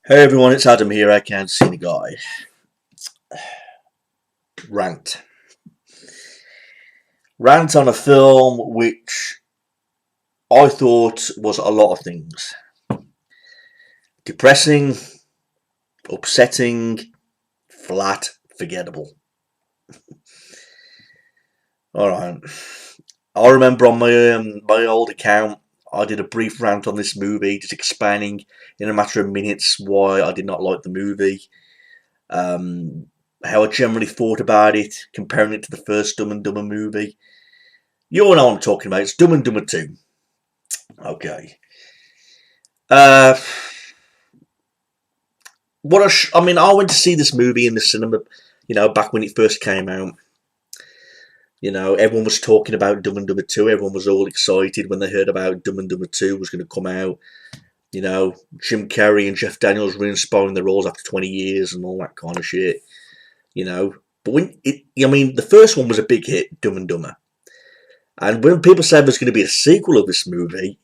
Hey everyone, it's Adam here. I can't see the guy. Rant. Rant on a film which I thought was a lot of things. Depressing, upsetting, flat, forgettable. Alright. I remember on my old account, I did a brief rant on this movie, just explaining in a matter of minutes why I did not like the movie. How I generally thought about it, comparing it to the first Dumb and Dumber movie. You all know what I'm talking about. It's Dumb and Dumber 2. Okay. Uh, I went to see this movie in the cinema, back when it first came out. Everyone was talking about Dumb and Dumber 2. Everyone was all excited when they heard about Dumb and Dumber 2 was going to come out. Jim Carrey and Jeff Daniels re-inspiring their roles after 20 years and all that kind of shit. But the first one was a big hit, Dumb and Dumber. And when people say there's going to be a sequel of this movie,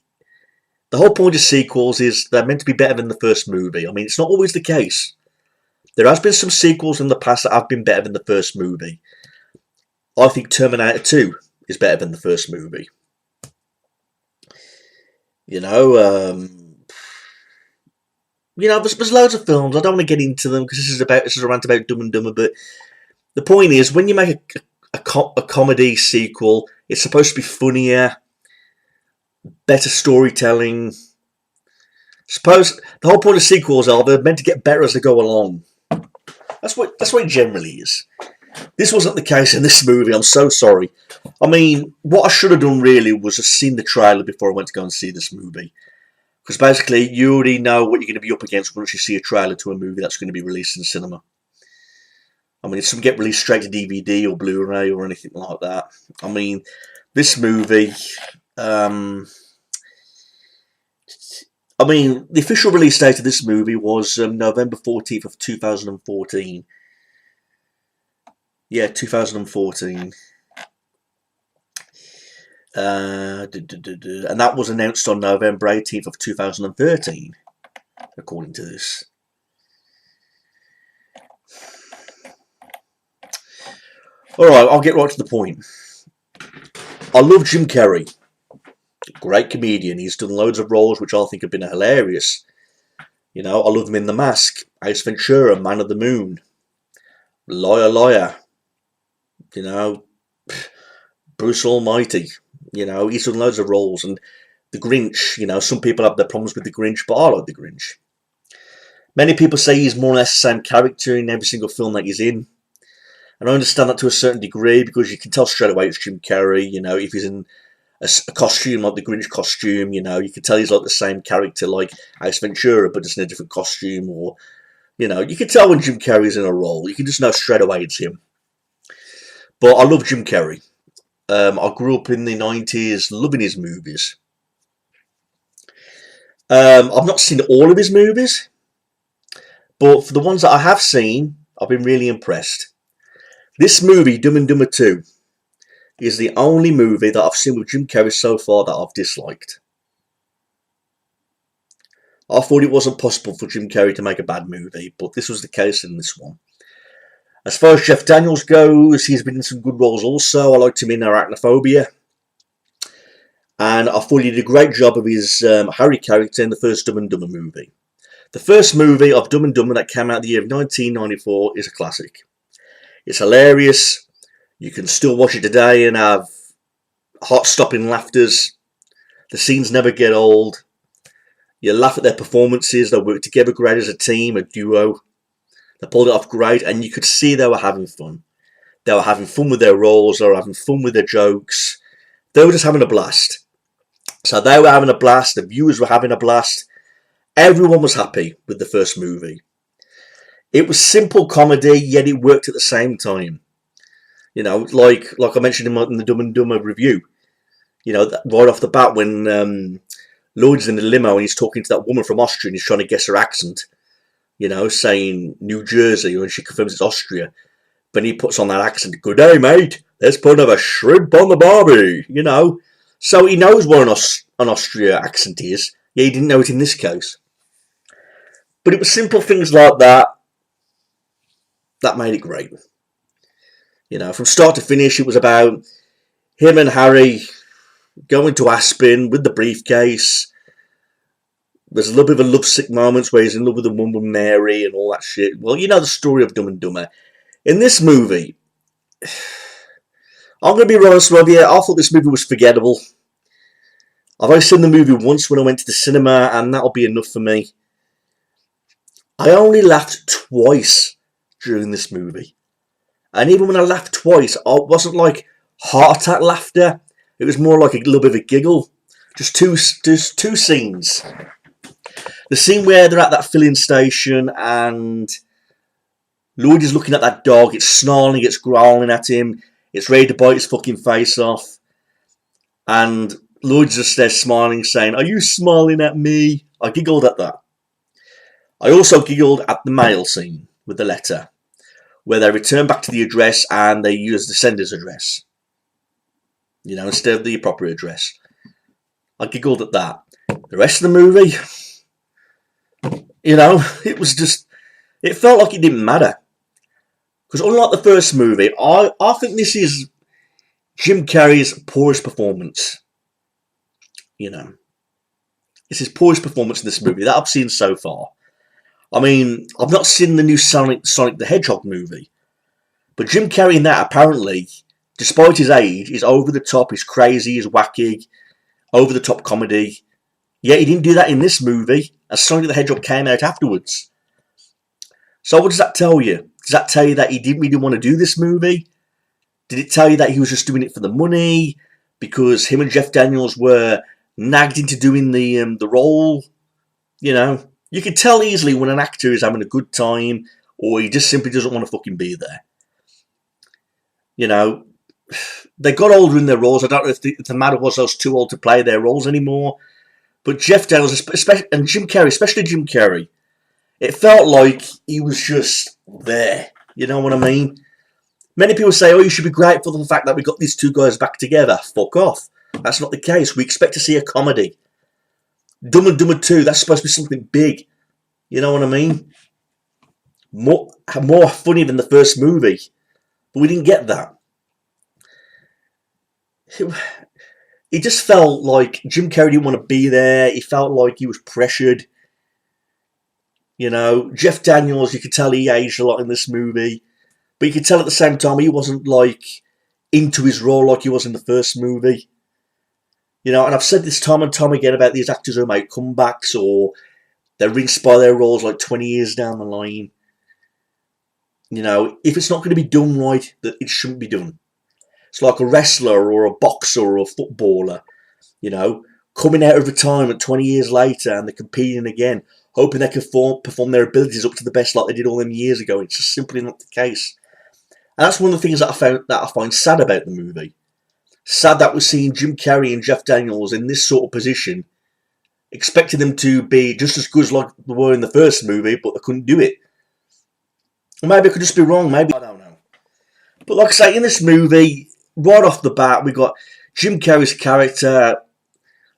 the whole point of sequels is they're meant to be better than the first movie. I mean, it's not always the case. There has been some sequels in the past that have been better than the first movie. I think Terminator 2 is better than the first movie. There's loads of films. I don't want to get into them because this is a rant about Dumb and Dumber. But the point is, when you make a comedy sequel, it's supposed to be funnier, better storytelling. Suppose the whole point of sequels are they're meant to get better as they go along. That's what it generally is. This wasn't the case in this movie. I'm so sorry. I mean, what I should have done really was just seen the trailer before I went to go and see this movie. Because basically, you already know what you're going to be up against once you see a trailer to a movie that's going to be released in the cinema. I mean, it doesn't get released straight to DVD or Blu-ray or anything like that. I mean, this movie... the official release date of this movie was November 14th of 2014. Yeah, 2014. And that was announced on November 18th of 2013, according to this. Alright, I'll get right to the point. I love Jim Carrey. Great comedian. He's done loads of roles which I think have been hilarious. I love him in The Mask, Ace Ventura, Man of the Moon, Liar Liar. Bruce Almighty. He's done loads of roles. And The Grinch, some people have their problems with The Grinch, but I like The Grinch. Many people say he's more or less the same character in every single film that he's in. And I understand that to a certain degree because you can tell straight away it's Jim Carrey. If he's in a costume like the Grinch costume, you can tell he's like the same character like Ace Ventura, but just in a different costume. Or, you can tell when Jim Carrey's in a role. You can just know straight away it's him. But I love Jim Carrey. I grew up in the 90s loving his movies. I've not seen all of his movies, but for the ones that I have seen, I've been really impressed. This movie, Dumb and Dumber 2, is the only movie that I've seen with Jim Carrey so far that I've disliked. I thought it wasn't possible for Jim Carrey to make a bad movie, but this was the case in this one. As far as Jeff Daniels goes, he's been in some good roles also. I liked him in Arachnophobia. And I thought he did a great job of his Harry character in the first Dumb and Dumber movie. The first movie of Dumb and Dumber that came out the year of 1994 is a classic. It's hilarious. You can still watch it today and have heart-stopping laughters. The scenes never get old. You laugh at their performances. They work together great as a team, a duo. They pulled it off great, and you could see they were having fun. They were having fun with their roles. They were having fun with their jokes. They were just having a blast. So they were having a blast. The viewers were having a blast. Everyone was happy with the first movie. It was simple comedy, yet it worked at the same time. Like I mentioned in the Dumb and Dumber review. Right off the bat when Lloyd's in the limo and he's talking to that woman from Austria and he's trying to guess her accent. Saying New Jersey, and she confirms it's Austria. But he puts on that accent, "Good day, mate. Let's put another shrimp on the barbie." So he knows what an Austria accent is. Yeah, he didn't know it in this case. But it was simple things like that that made it great. You know, from start to finish, it was about him and Harry going to Aspen with the briefcase. There's a little bit of a lovesick moments where he's in love with the woman Mary and all that shit. Well, you know the story of Dumb and Dumber. In this movie, I'm going to be honest with you, I thought this movie was forgettable. I've only seen the movie once when I went to the cinema, and that'll be enough for me. I only laughed twice during this movie. And even when I laughed twice, it wasn't like heart attack laughter. It was more like a little bit of a giggle. Just two scenes. The scene where they're at that filling station and Lloyd is looking at that dog. It's snarling, it's growling at him. It's ready to bite his fucking face off. And Lloyd's just there smiling, saying, "Are you smiling at me?" I giggled at that. I also giggled at the mail scene with the letter, where they return back to the address and they use the sender's address, you know, instead of the appropriate address. I giggled at that. The rest of the movie, you know, it was just, it felt like it didn't matter. Because unlike the first movie, I think this is Jim Carrey's poorest performance. You know, it's his poorest performance in this movie that I've seen so far. I mean, I've not seen the new Sonic the Hedgehog movie, but Jim Carrey in that, apparently, despite his age, is over the top, is crazy, is wacky, over the top comedy. Yet he didn't do that in this movie, as Sonic the Hedgehog came out afterwards. So what does that tell you? Does that tell you that he didn't really want to do this movie? Did it tell you that he was just doing it for the money because him and Jeff Daniels were nagged into doing the role? You know, you can tell easily when an actor is having a good time or he just simply doesn't want to fucking be there. You know, they got older in their roles. I don't know if the matter was I was too old to play their roles anymore. But Jeff Daniels, especially, and Jim Carrey, especially Jim Carrey, it felt like he was just there. You know what I mean? Many people say, "Oh, you should be grateful for the fact that we got these two guys back together." Fuck off. That's not the case. We expect to see a comedy. Dumb and Dumber 2, that's supposed to be something big. You know what I mean? More funny than the first movie. But we didn't get that. It just felt like Jim Carrey didn't want to be there. He felt like he was pressured. You know, Jeff Daniels, you could tell he aged a lot in this movie. But you could tell at the same time he wasn't like into his role like he was in the first movie. You know, and I've said this time and time again about these actors who make comebacks or they're rinsed by their roles like 20 years down the line. You know, if it's not going to be done right, that it shouldn't be done. It's like a wrestler or a boxer or a footballer, you know, coming out of retirement 20 years later and they're competing again, hoping they can perform their abilities up to the best like they did all them years ago. It's just simply not the case. And that's one of the things that I find sad about the movie. Sad that we're seeing Jim Carrey and Jeff Daniels in this sort of position, expecting them to be just as good as like they were in the first movie, but they couldn't do it. Or maybe I could just be wrong, maybe, I don't know. But like I say, in this movie, right off the bat, we got Jim Carrey's character,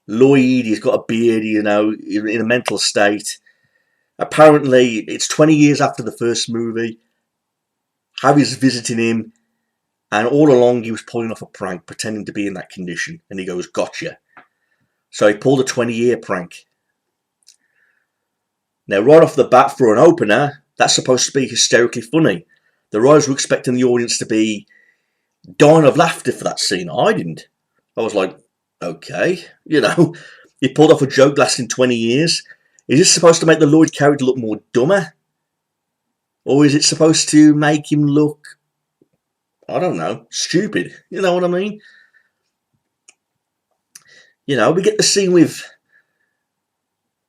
Lloyd. He's got a beard, you know, in a mental state. Apparently, it's 20 years after the first movie. Harry's visiting him, and all along he was pulling off a prank, pretending to be in that condition. And he goes, "Gotcha." So he pulled a 20-year prank. Now, right off the bat, for an opener, that's supposed to be hysterically funny. The writers were expecting the audience to be dying of laughter for that scene. I didn't. I was like, okay, you know, he pulled off a joke lasting 20 years. Is this supposed to make the Lloyd character look more dumber? Or is it supposed to make him look, I don't know, stupid? You know what I mean? You know, we get the scene with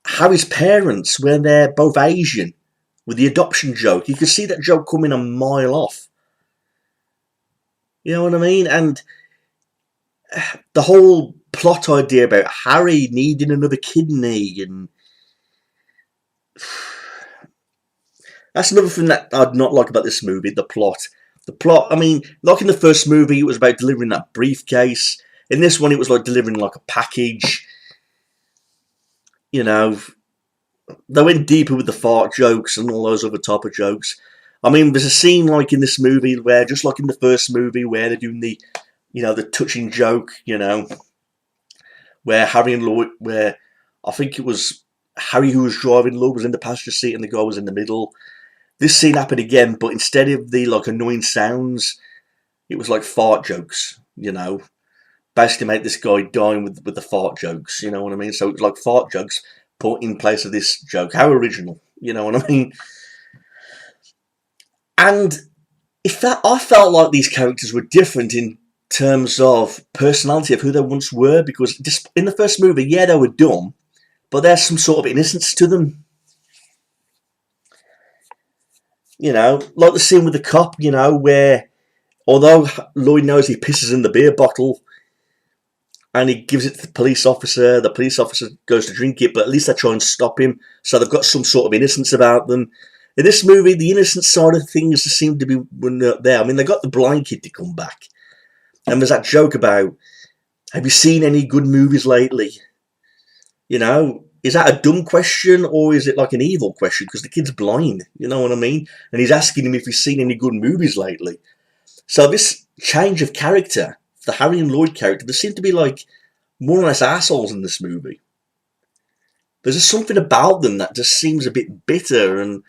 Harry's parents where they're both Asian with the adoption joke. You can see that joke coming a mile off. You know what I mean? And the whole plot idea about Harry needing another kidney, and that's another thing that I'd not like about this movie, the plot. The plot, I mean, like in the first movie, it was about delivering that briefcase. In this one, it was like delivering like a package. You know, they went deeper with the fart jokes and all those other type of jokes. I mean, there's a scene like in this movie where, just like in the first movie, where they're doing the, the touching joke, where Harry and Lloyd, where I think it was Harry who was driving, Lloyd was in the passenger seat, and the guy was in the middle. This scene happened again, but instead of the like annoying sounds, it was like fart jokes. Basically make this guy dying with the fart jokes. You know what I mean? So it was like fart jokes put in place of this joke. How original, you know what I mean? And I felt like these characters were different in terms of personality of who they once were, because just in the first movie, yeah, they were dumb, but there's some sort of innocence to them. Like the scene with the cop, where although Lloyd knows he pisses in the beer bottle and he gives it to the police officer goes to drink it, but at least they try and stop him, so they've got some sort of innocence about them. In this movie, the innocent side of things just seem to be not there. I mean, they got the blind kid to come back, and there's that joke about, have you seen any good movies lately? Is that a dumb question, or is it like an evil question? Because the kid's blind, you know what I mean? And he's asking him if he's seen any good movies lately. So this change of character, the Harry and Lloyd character, they seem to be like more or less assholes in this movie. There's just something about them that just seems a bit bitter, and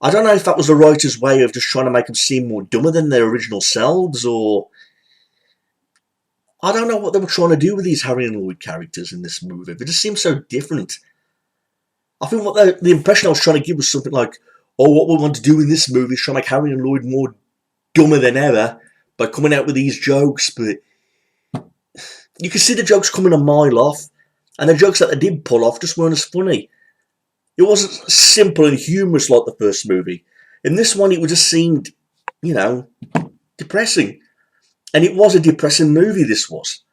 I don't know if that was the writer's way of just trying to make them seem more dumber than their original selves, or I don't know what they were trying to do with these Harry and Lloyd characters in this movie. They just seem so different. I think what the impression I was trying to give was something like, oh, what we want to do in this movie is try to make Harry and Lloyd more dumber than ever by coming out with these jokes, but you can see the jokes coming a mile off, and the jokes that they did pull off just weren't as funny. It wasn't simple and humorous like the first movie. In this one, it just seemed, depressing. And it was a depressing movie, this was.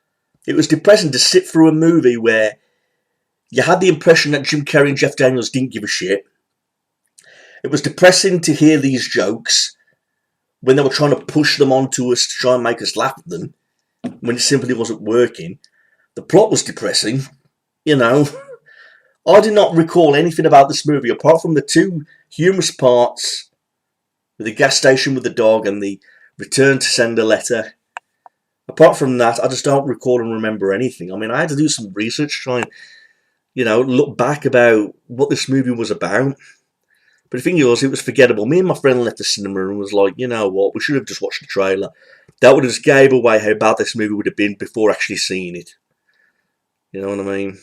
It was depressing to sit through a movie where you had the impression that Jim Carrey and Jeff Daniels didn't give a shit. It was depressing to hear these jokes when they were trying to push them onto us to try and make us laugh at them, when it simply wasn't working. The plot was depressing, I did not recall anything about this movie apart from the two humorous parts with the gas station with the dog and the return to send a letter. Apart from that, I just don't recall and remember anything. I mean, I had to do some research, try and, look back about what this movie was about. But the thing was, it was forgettable. Me and my friend left the cinema and was like, you know what, we should have just watched the trailer. That would have just gave away how bad this movie would have been before actually seeing it. You know what I mean?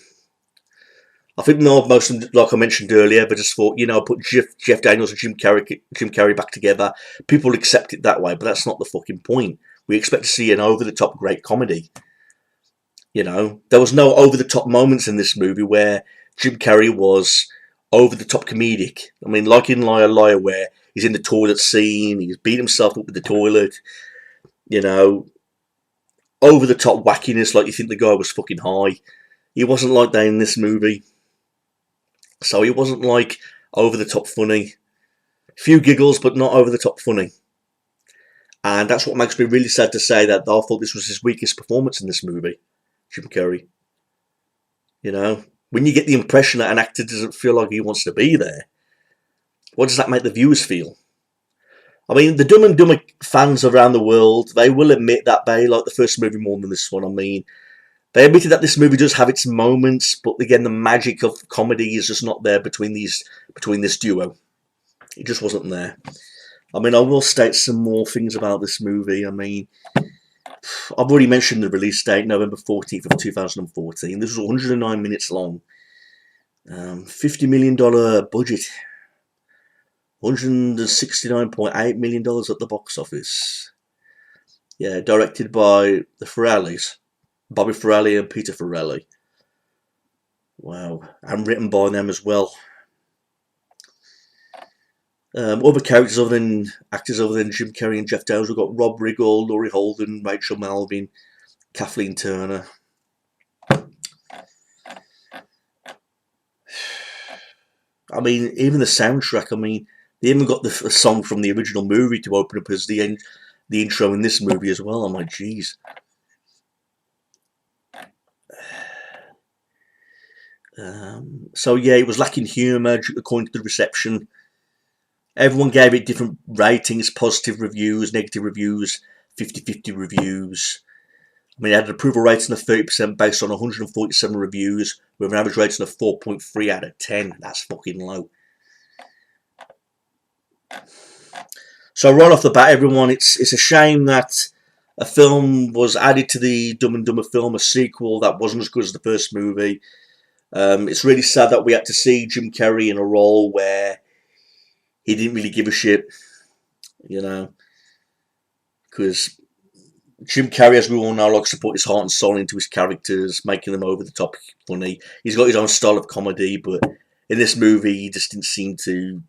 I think most of them, like I mentioned earlier, they just thought, put Jeff Daniels and Jim Carrey back together. People accept it that way, but that's not the fucking point. We expect to see an over-the-top great comedy. There was no over-the-top moments in this movie where Jim Carrey was over-the-top comedic. I mean, like in Liar Liar, where he's in the toilet scene, he's beat himself up with the toilet, over-the-top wackiness, like you think the guy was fucking high. He wasn't like that in this movie. So he wasn't like over-the-top funny. Few giggles, but not over-the-top funny. And that's what makes me really sad to say that I thought this was his weakest performance in this movie, Jim Carrey. When you get the impression that an actor doesn't feel like he wants to be there, what does that make the viewers feel? I mean, the Dumb and Dumber fans around the world, they will admit that they like the first movie more than this one. I mean, they admitted that this movie does have its moments, but again, the magic of comedy is just not there between this duo. It just wasn't there. I mean, I will state some more things about this movie. I mean, I've already mentioned the release date, November 14th of 2014. This was 109 minutes long. $50 million budget. $169.8 million at the box office. Yeah, directed by the Farrellies. Bobby Farrelly and Peter Farrelly. Wow. And written by them as well. Other characters actors other than Jim Carrey and Jeff Daniels, we've got Rob Riggle, Laurie Holden, Rachel Malvin, Kathleen Turner. I mean, even the soundtrack, I mean, they even got the song from the original movie to open up as the intro in this movie as well. I'm like, jeez. So yeah, it was lacking humour according to the reception. Everyone gave it different ratings, positive reviews, negative reviews, 50-50 reviews. I mean, it had an approval rating of 30% based on 147 reviews, with an average rating of 4.3 out of 10. That's fucking low. So right off the bat, everyone, it's a shame that a film was added to the Dumb and Dumber film, a sequel that wasn't as good as the first movie. It's really sad that we had to see Jim Carrey in a role where he didn't really give a shit, you know, because Jim Carrey, as we all know, likes to put his heart and soul into his characters, making them over the top funny. He's got his own style of comedy, but in this movie, he just didn't seem to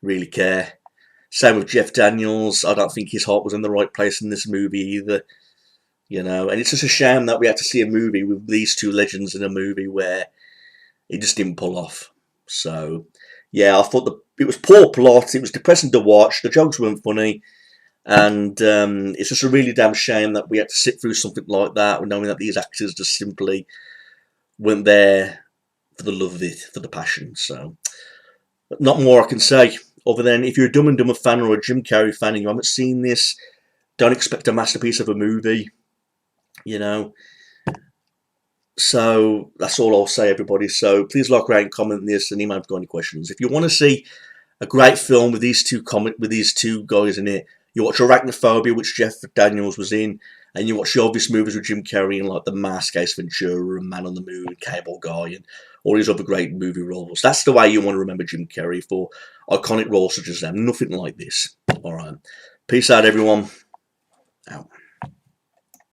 really care. Same with Jeff Daniels. I don't think his heart was in the right place in this movie either. You know, and it's just a shame that we had to see a movie with these two legends in a movie where it just didn't pull off. So, yeah, I thought it was poor plot. It was depressing to watch. The jokes weren't funny. And it's just a really damn shame that we had to sit through something like that, knowing that these actors just simply weren't there for the love of it, for the passion. So, not more I can say. Other than if you're a Dumb and Dumber fan or a Jim Carrey fan and you haven't seen this, don't expect a masterpiece of a movie, you know. So that's all I'll say, everybody. So please like, rate, and comment on this, and email if you've got any questions. If you want to see a great film with these two guys in it, you watch Arachnophobia, which Jeff Daniels was in, and you watch the obvious movies with Jim Carrey and like The Mask, Ace Ventura, and Man on the Moon, Cable Guy, and all these other great movie roles. That's the way you want to remember Jim Carrey, for iconic roles such as them. Nothing like this. All right. Peace out, everyone. Out.